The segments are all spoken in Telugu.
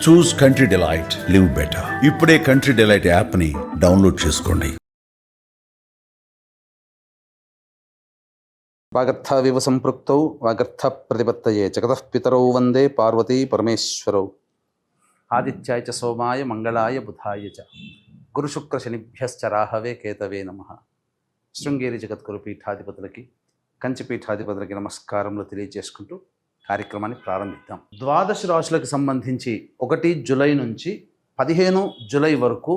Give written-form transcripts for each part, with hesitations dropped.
చూస్ కంట్రీ డిలైట్, లివ్ బెటర్. ఇప్పుడే కంట్రీ డిలైట్ యాప్ ని డౌన్లోడ్ చేసుకోండి. వాగర్థవివ సంపృక్తౌ వాగర్థ ప్రతిపత్తయే జగతః పితరౌ వందే పార్వతీ పరమేశ్వరౌ. ఆదిత్యాయ చ సోమాయ మంగళాయ బుధాయ చ గురుశుక్ర శనిభ్యశ్చ రాహవే కేతవే నమః. శృంగేరి జగద్గురు పీఠాధిపతులకి, కంచి పీఠాధిపతులకి నమస్కారములు తెలియజేసుకుంటూ కార్యక్రమాన్ని ప్రారంభిద్దాం. ద్వాదశ రాశులకు సంబంధించి 1 జూలై నుంచి 15 జూలై వరకు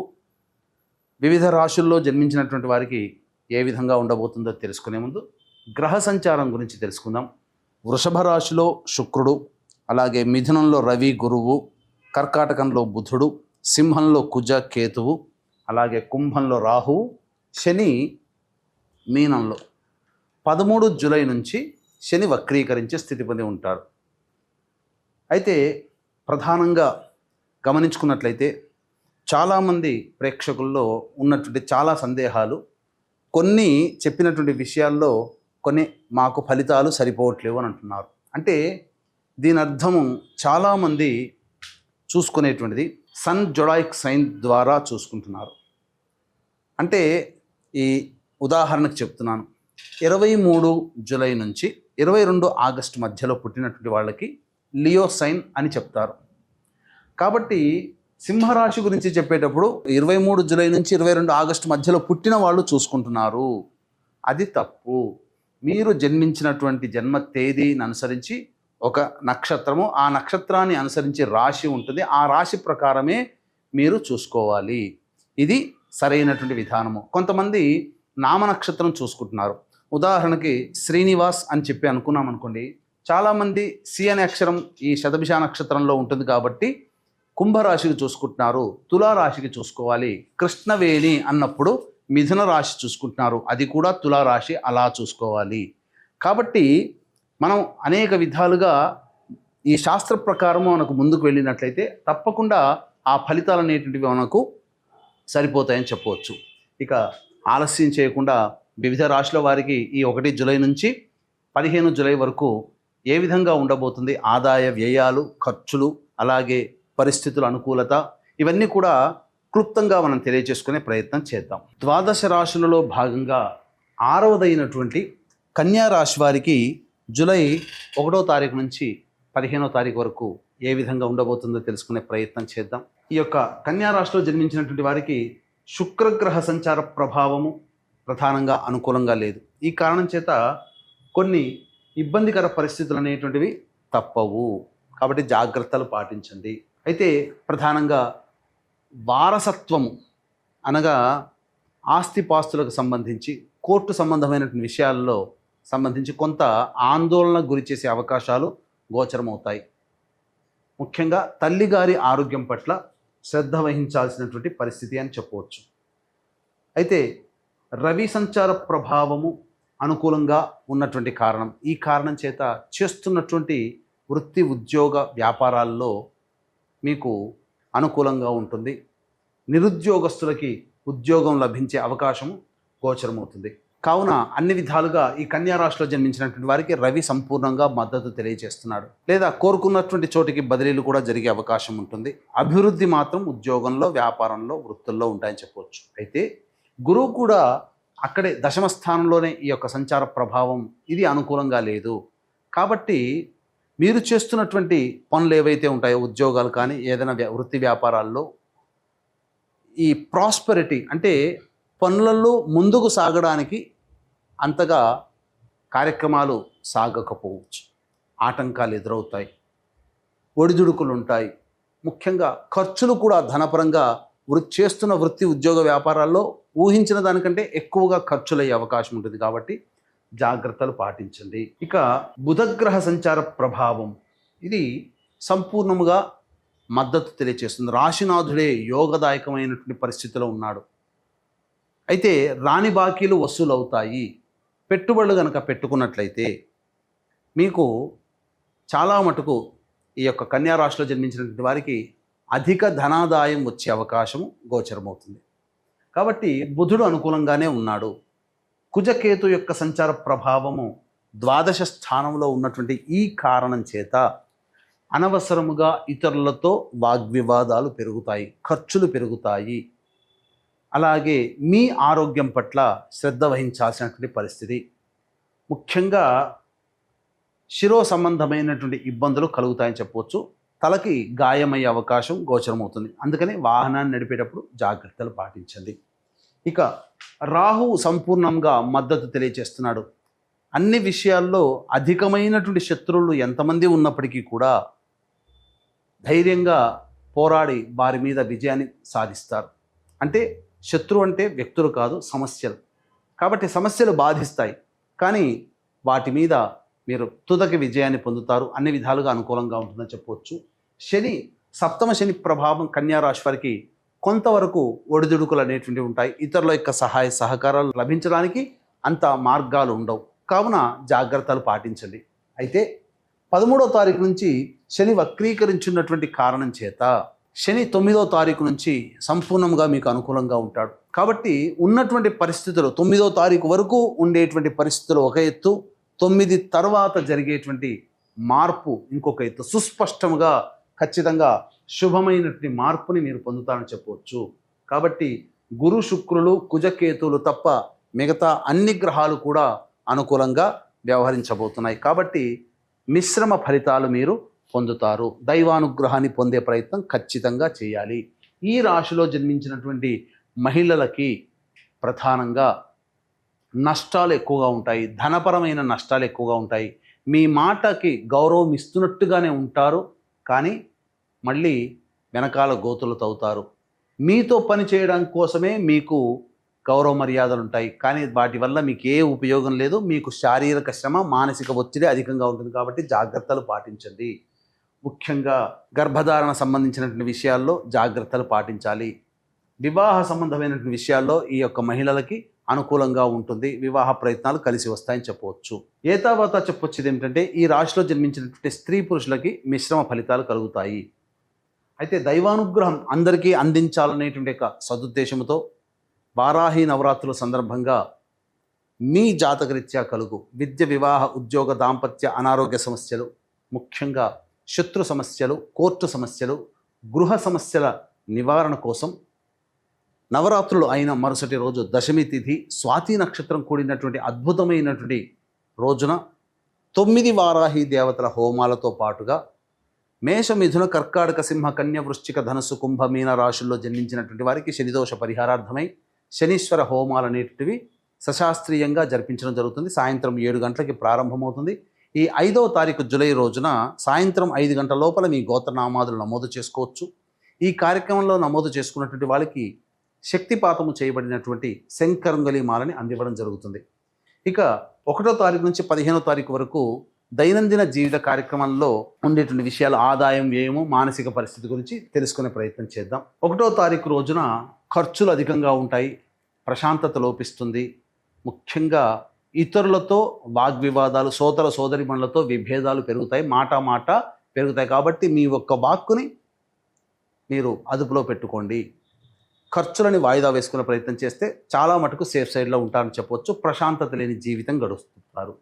వివిధ రాశుల్లో జన్మించినటువంటి వారికి ఏ విధంగా ఉండబోతుందో తెలుసుకునే ముందు గ్రహ సంచారం గురించి తెలుసుకుందాం. వృషభ రాశిలో శుక్రుడు, అలాగే మిథునంలో రవి గురువు, కర్కాటకంలో బుధుడు, సింహంలో కుజ కేతువు, అలాగే కుంభంలో రాహువు, శని మీనంలో 13 జూలై నుంచి శని వక్రీకరించే స్థితి పొంది ఉంటాడు. అయితే ప్రధానంగా గమనించుకున్నట్లయితే చాలామంది ప్రేక్షకుల్లో ఉన్నటువంటి చాలా సందేహాలు, కొన్ని చెప్పినటువంటి విషయాల్లో కొన్ని మాకు ఫలితాలు సరిపోవట్లేవు అని అంటున్నారు. అంటే దీని అర్థము చాలామంది చూసుకునేటువంటిది సన్ జొడాయిక్ సైన్ ద్వారా చూసుకుంటున్నారు. అంటే ఈ ఉదాహరణకు చెప్తున్నాను, 23 జూలై నుంచి 22 ఆగస్టు మధ్యలో పుట్టినటువంటి వాళ్ళకి లియో సైన్ అని చెప్తారు. కాబట్టి సింహరాశి గురించి చెప్పేటప్పుడు 23 జూలై నుంచి 22 ఆగస్టు మధ్యలో పుట్టిన వాళ్ళు చూసుకుంటున్నారు. అది తప్పు. మీరు జన్మించినటువంటి జన్మ తేదీని అనుసరించి ఒక నక్షత్రము, ఆ నక్షత్రాన్ని అనుసరించి రాశి ఉంటుంది, ఆ రాశి ప్రకారమే మీరు చూసుకోవాలి. ఇది సరైనటువంటి విధానము. కొంతమంది నామ నక్షత్రం చూసుకుంటున్నారు. ఉదాహరణకి శ్రీనివాస్ అని చెప్పి అనుకున్నాం అనుకోండి, చాలామంది సి అనే అక్షరం ఈ శతభిష నక్షత్రంలో ఉంటుంది కాబట్టి కుంభరాశికి చూసుకుంటున్నారు, తులారాశికి చూసుకోవాలి. కృష్ణవేణి అన్నప్పుడు మిథున రాశి చూసుకుంటున్నారు, అది కూడా తులారాశి, అలా చూసుకోవాలి. కాబట్టి మనం అనేక విధాలుగా ఈ శాస్త్ర ప్రకారము మనకు ముందుకు వెళ్ళినట్లయితే తప్పకుండా ఆ ఫలితాలు అనేటువంటివి మనకు సరిపోతాయని చెప్పవచ్చు. ఇక ఆలస్యం చేయకుండా వివిధ రాశుల వారికి ఈ 1 జూలై నుంచి 15 జూలై వరకు ఏ విధంగా ఉండబోతుంది, ఆదాయ వ్యయాలు, ఖర్చులు, అలాగే పరిస్థితుల అనుకూలత, ఇవన్నీ కూడా క్లుప్తంగా మనం తెలియజేసుకునే ప్రయత్నం చేద్దాం. ద్వాదశ రాశులలో భాగంగా 6వదైనటువంటి కన్యా రాశి వారికి జూలై 1వ తారీఖు నుంచి 15వ తారీఖు వరకు ఏ విధంగా ఉండబోతుందో తెలుసుకునే ప్రయత్నం చేద్దాం. ఈ యొక్క కన్యా రాశిలో జన్మించినటువంటి వారికి శుక్రగ్రహ సంచార ప్రభావము ప్రధానంగా అనుకూలంగా లేదు. ఈ కారణం చేత కొన్ని ఇబ్బందికర పరిస్థితులు అనేటువంటివి తప్పవు. కాబట్టి జాగ్రత్తలు పాటించండి. అయితే ప్రధానంగా వారసత్వము అనగా ఆస్తిపాస్తులకు సంబంధించి, కోర్టు సంబంధమైనటువంటి విషయాల్లో సంబంధించి కొంత ఆందోళన గురి చేసే అవకాశాలు గోచరమవుతాయి. ముఖ్యంగా తల్లిగారి ఆరోగ్యం పట్ల శ్రద్ధ వహించాల్సినటువంటి పరిస్థితి అని చెప్పవచ్చు. అయితే రవి సంచార ప్రభావము అనుకూలంగా ఉన్నటువంటి కారణం, ఈ కారణం చేత చేస్తున్నటువంటి వృత్తి, ఉద్యోగ, వ్యాపారాల్లో మీకు అనుకూలంగా ఉంటుంది. నిరుద్యోగస్తులకి ఉద్యోగం లభించే అవకాశం గోచరమవుతుంది. కావున అన్ని విధాలుగా ఈ కన్యా రాశిలో జన్మించినటువంటి వారికి రవి సంపూర్ణంగా మద్దతు తెలియజేస్తున్నాడు. లేదా కోరుకున్నటువంటి చోటికి బదిలీలు కూడా జరిగే అవకాశం ఉంటుంది. అభివృద్ధి మాత్రం ఉద్యోగంలో, వ్యాపారంలో, వృత్తుల్లో ఉంటాయని చెప్పవచ్చు. అయితే గురువు కూడా అక్కడే దశమ స్థానంలోనే ఈ యొక్క సంచార ప్రభావం, ఇది అనుకూలంగా లేదు. కాబట్టి మీరు చేస్తున్నటువంటి పనులు ఏవైతే ఉంటాయో, ఉద్యోగాలు కానీ ఏదైనా వృత్తి వ్యాపారాల్లో, ఈ ప్రాస్పెరిటీ అంటే పనులలో ముందుకు సాగడానికి అంతగా కార్యక్రమాలు సాగకపోవచ్చు. ఆటంకాలు ఎదురవుతాయి, ఒడిదుడుకులు ఉంటాయి. ముఖ్యంగా ఖర్చులు కూడా ధనపరంగా చేస్తున్న వృత్తి, ఉద్యోగ, వ్యాపారాల్లో ఊహించిన దానికంటే ఎక్కువగా ఖర్చులయ్యే అవకాశం ఉంటుంది. కాబట్టి జాగ్రత్తలు పాటించండి. ఇక బుధగ్రహ సంచార ప్రభావం, ఇది సంపూర్ణముగా మద్దతు తెలియజేస్తుంది. రాశినాథుడే యోగదాయకమైనటువంటి పరిస్థితిలో ఉన్నాడు. అయితే రాని బాకీలు వసూలు అవుతాయి. పెట్టుబడులు కనుక పెట్టుకున్నట్లయితే మీకు చాలా మటుకు ఈ యొక్క కన్యా రాశిలో జన్మించినటువంటి వారికి అధిక ధనాదాయం వచ్చే అవకాశం గోచరమవుతుంది. కాబట్టి బుధుడు అనుకూలంగానే ఉన్నాడు. కుజకేతు యొక్క సంచార ప్రభావము ద్వాదశ స్థానంలో ఉన్నటువంటి ఈ కారణం చేత అనవసరముగా ఇతరులతో వాగ్వివాదాలు పెరుగుతాయి, ఖర్చులు పెరుగుతాయి. అలాగే మీ ఆరోగ్యం పట్ల శ్రద్ధ వహించాల్సినటువంటి పరిస్థితి. ముఖ్యంగా శిరో సంబంధమైనటువంటి ఇబ్బందులు కలుగుతాయని చెప్పవచ్చు. తలకి గాయమయ్యే అవకాశం గోచరమవుతుంది. అందుకని వాహనాన్ని నడిపేటప్పుడు జాగ్రత్తలు పాటించండి. ఇక రాహు సంపూర్ణంగా మద్దతు తెలియజేస్తున్నాడు. అన్ని విషయాల్లో అధికమైనటువంటి శత్రువులు ఎంతమంది ఉన్నప్పటికీ కూడా ధైర్యంగా పోరాడి వారి మీద విజయాన్ని సాధిస్తారు. అంటే శత్రువు అంటే వ్యక్తులు కాదు, సమస్యలు. కాబట్టి సమస్యలు బాధిస్తాయి, కానీ వాటి మీద మీరు తుదకి విజయాన్ని పొందుతారు. అన్ని విధాలుగా అనుకూలంగా ఉంటుందని చెప్పవచ్చు. శని, సప్తమ శని ప్రభావం కన్యా రాశి వారికి కొంతవరకు ఒడిదుడుకులు అనేటువంటివి ఉంటాయి. ఇతరుల యొక్క సహాయ సహకారాలు లభించడానికి అంత మార్గాలు ఉండవు, కావున జాగ్రత్తలు పాటించండి. అయితే 13వ తారీఖు నుంచి శని వక్రీకరించున్నటువంటి కారణం చేత శని 9వ తారీఖు నుంచి సంపూర్ణంగా మీకు అనుకూలంగా ఉంటాడు. కాబట్టి ఉన్నటువంటి పరిస్థితులు 9వ తారీఖు వరకు ఉండేటువంటి పరిస్థితులు ఒక ఎత్తు, 9 తర్వాత జరిగేటువంటి మార్పు ఇంకొక ఎత్తు. సుస్పష్టంగా ఖచ్చితంగా శుభమైనటువంటి మార్పుని మీరు పొందుతారని చెప్పవచ్చు. కాబట్టి గురు, శుక్రులు, కుజకేతువులు తప్ప మిగతా అన్ని గ్రహాలు కూడా అనుకూలంగా వ్యవహరించబోతున్నాయి. కాబట్టి మిశ్రమ ఫలితాలు మీరు పొందుతారు. దైవానుగ్రహాన్ని పొందే ప్రయత్నం ఖచ్చితంగా చేయాలి. ఈ రాశిలో జన్మించినటువంటి మహిళలకి ప్రధానంగా నష్టాలు ఎక్కువగా ఉంటాయి, ధనపరమైన నష్టాలు ఎక్కువగా ఉంటాయి. మీ మాటకి గౌరవం ఇస్తున్నట్టుగానే ఉంటారు, కానీ మళ్ళీ వెనకాల గోతులు తవ్వుతారు. మీతో పని చేయడం కోసమే మీకు గౌరవ మర్యాదలు ఉంటాయి, కానీ వాటి వల్ల మీకు ఏ ఉపయోగం లేదు. మీకు శారీరక శ్రమ, మానసిక ఒత్తిడి అధికంగా ఉంటుంది. కాబట్టి జాగ్రత్తలు పాటించండి. ముఖ్యంగా గర్భధారణ సంబంధించినటువంటి విషయాల్లో జాగ్రత్తలు పాటించాలి. వివాహ సంబంధమైనటువంటి విషయాల్లో ఈ యొక్క మహిళలకి అనుకూలంగా ఉంటుంది. వివాహ ప్రయత్నాలు కలిసి వస్తాయని చెప్పవచ్చు. ఏతావాత చెప్పొచ్చేది ఏమిటంటే, ఈ రాశిలో జన్మించినటువంటి స్త్రీ పురుషులకి మిశ్రమ ఫలితాలు కలుగుతాయి. అయితే దైవానుగ్రహం అందరికీ అందించాలనేటువంటి ఒక సదుద్దేశంతో వారాహి నవరాత్రుల సందర్భంగా మీ జాతకరీత్యా కలుగు విద్య, వివాహ, ఉద్యోగ, దాంపత్య, అనారోగ్య సమస్యలు, ముఖ్యంగా శత్రు సమస్యలు, కోర్టు సమస్యలు, గృహ సమస్యల నివారణ కోసం నవరాత్రులు అయిన మరుసటి రోజు దశమి తిథి, స్వాతి నక్షత్రం కూడినటువంటి అద్భుతమైనటువంటి రోజున 9 వారాహి దేవతల హోమాలతో పాటుగా మేష, మిథున, కర్కాటక, సింహ, కన్య, వృశ్చిక, ధనుస్సు, కుంభ, మీన రాశుల్లో జన్మించినటువంటి వారికి శనిదోష పరిహారార్థమై శనీశ్వర హోమాలు అనేటివి సశాస్త్రీయంగా జరిపించడం జరుగుతుంది. సాయంత్రం 7 గంటలకి ప్రారంభమవుతుంది. ఈ 5వ తారీఖు జూలై రోజున సాయంత్రం 5 గంటల లోపల మీ గోత్రనామాదులు నమోదు చేసుకోవచ్చు. ఈ కార్యక్రమంలో నమోదు చేసుకున్నటువంటి వాళ్ళకి శక్తిపాతము చేయబడినటువంటి శంకరంగలి మాలని అందివ్వడం జరుగుతుంది. ఇక 1వ తారీఖు నుంచి 15వ తారీఖు వరకు దైనందిన జీవిత కార్యక్రమంలో ఉండేటువంటి విషయాలు, ఆదాయం, వ్యయము, మానసిక పరిస్థితి గురించి తెలుసుకునే ప్రయత్నం చేద్దాం. 1వ తారీఖు రోజున ఖర్చులు అధికంగా ఉంటాయి, ప్రశాంతత లోపిస్తుంది. ముఖ్యంగా ఇతరులతో వాగ్వివాదాలు, సోదర సోదరిమణులతో విభేదాలు పెరుగుతాయి, మాట పెరుగుతాయి. కాబట్టి మీ ఒక్క వాక్కుని మీరు అదుపులో పెట్టుకోండి. ఖర్చులని వాయిదా వేసుకునే ప్రయత్నం చేస్తే చాలా మటుకు సేఫ్ సైడ్లో ఉంటారని చెప్పవచ్చు. ప్రశాంతత లేని జీవితం గడుపుతారు.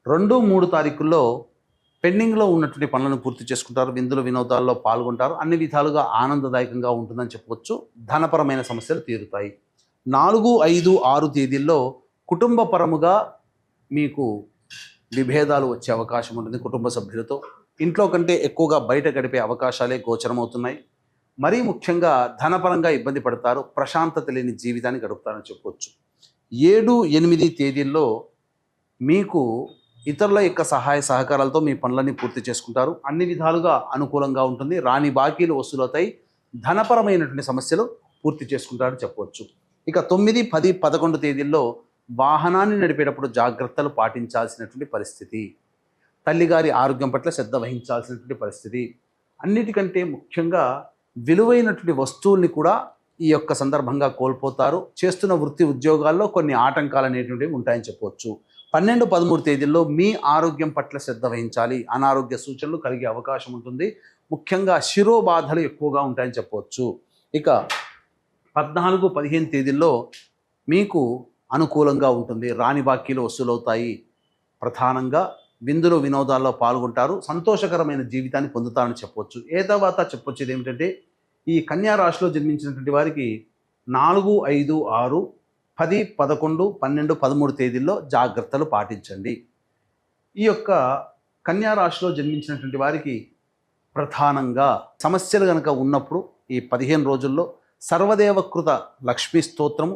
2, 3 తారీఖుల్లో పెండింగ్లో ఉన్నటువంటి పనులను పూర్తి చేసుకుంటారు. విందులు, వినోదాల్లో పాల్గొంటారు. అన్ని విధాలుగా ఆనందదాయకంగా ఉంటుందని చెప్పవచ్చు. ధనపరమైన సమస్యలు తీరుతాయి. 4, 5, 6 తేదీల్లో కుటుంబపరముగా మీకు విభేదాలు వచ్చే అవకాశం ఉంటుంది. కుటుంబ సభ్యులతో ఇంట్లో కంటే ఎక్కువగా బయట గడిపే అవకాశాలే గోచరమవుతున్నాయి. మరీ ముఖ్యంగా ధనపరంగా ఇబ్బంది పడతారు. ప్రశాంతత లేని జీవితాన్ని గడుపుతారని చెప్పవచ్చు. 7, 8 తేదీల్లో మీకు ఇతరుల యొక్క సహాయ సహకారాలతో మీ పనులన్నీ పూర్తి చేసుకుంటారు. అన్ని విధాలుగా అనుకూలంగా ఉంటుంది. రాని బాకీలు వసూలవుతాయి. ధనపరమైనటువంటి సమస్యలు పూర్తి చేసుకుంటారని చెప్పవచ్చు. ఇక 9, 10, 11 తేదీల్లో వాహనాన్ని నడిపేటప్పుడు జాగ్రత్తలు పాటించాల్సినటువంటి పరిస్థితి. తల్లిగారి ఆరోగ్యం పట్ల శ్రద్ధ వహించాల్సినటువంటి పరిస్థితి. అన్నిటికంటే ముఖ్యంగా విలువైనటువంటి వస్తువుల్ని కూడా ఈ యొక్క సందర్భంగా కోల్పోతారు. చేస్తున్న వృత్తి ఉద్యోగాల్లో కొన్ని ఆటంకాలు అనేటువంటివి ఉంటాయని చెప్పవచ్చు. 12, 13 తేదీల్లో మీ ఆరోగ్యం పట్ల శ్రద్ధ వహించాలి. అనారోగ్య సూచనలు కలిగే అవకాశం ఉంటుంది. ముఖ్యంగా శిరోబాధలు ఎక్కువగా ఉంటాయని చెప్పవచ్చు. ఇక 14, 15 తేదీల్లో మీకు అనుకూలంగా ఉంటుంది. రాని బాకీలు వసూలవుతాయి. ప్రధానంగా విందులు వినోదాల్లో పాల్గొంటారు, సంతోషకరమైన జీవితాన్ని పొందుతారని చెప్పొచ్చు. తర్వాత చెప్పొచ్చేది ఏమిటంటే ఈ కన్యా రాశిలో జన్మించినటువంటి వారికి 4, 5, 6, 10, 11, 12, 13 తేదీల్లో జాగ్రత్తలు పాటించండి. ఈ యొక్క కన్యా రాశిలో జన్మించినటువంటి వారికి ప్రధానంగా సమస్యలు కనుక ఉన్నప్పుడు ఈ 15 రోజుల్లో సర్వదేవకృత లక్ష్మీ స్తోత్రము,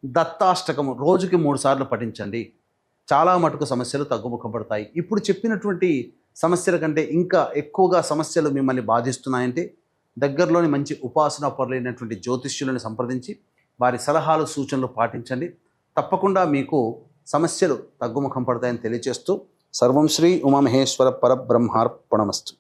దత్తాష్టకము రోజుకి 3 సార్లు పఠించండి. చాలా మటుకు సమస్యలు తగ్గుముఖపడతాయి. ఇప్పుడు చెప్పినటువంటి సమస్యల కంటే ఇంకా ఎక్కువగా సమస్యలు మిమ్మల్ని బాధిస్తున్నాయంటే దగ్గరలోని మంచి ఉపాసనా పరులైనటువంటి జ్యోతిష్యులను సంప్రదించి వారి సలహాలు సూచనలు పాటించండి. తప్పకుండా మీకు సమస్యలు తగ్గుముఖం పడతాయని తెలియజేస్తూ సర్వం శ్రీ ఉమామహేశ్వర పరబ్రహ్మార్పణమస్తు.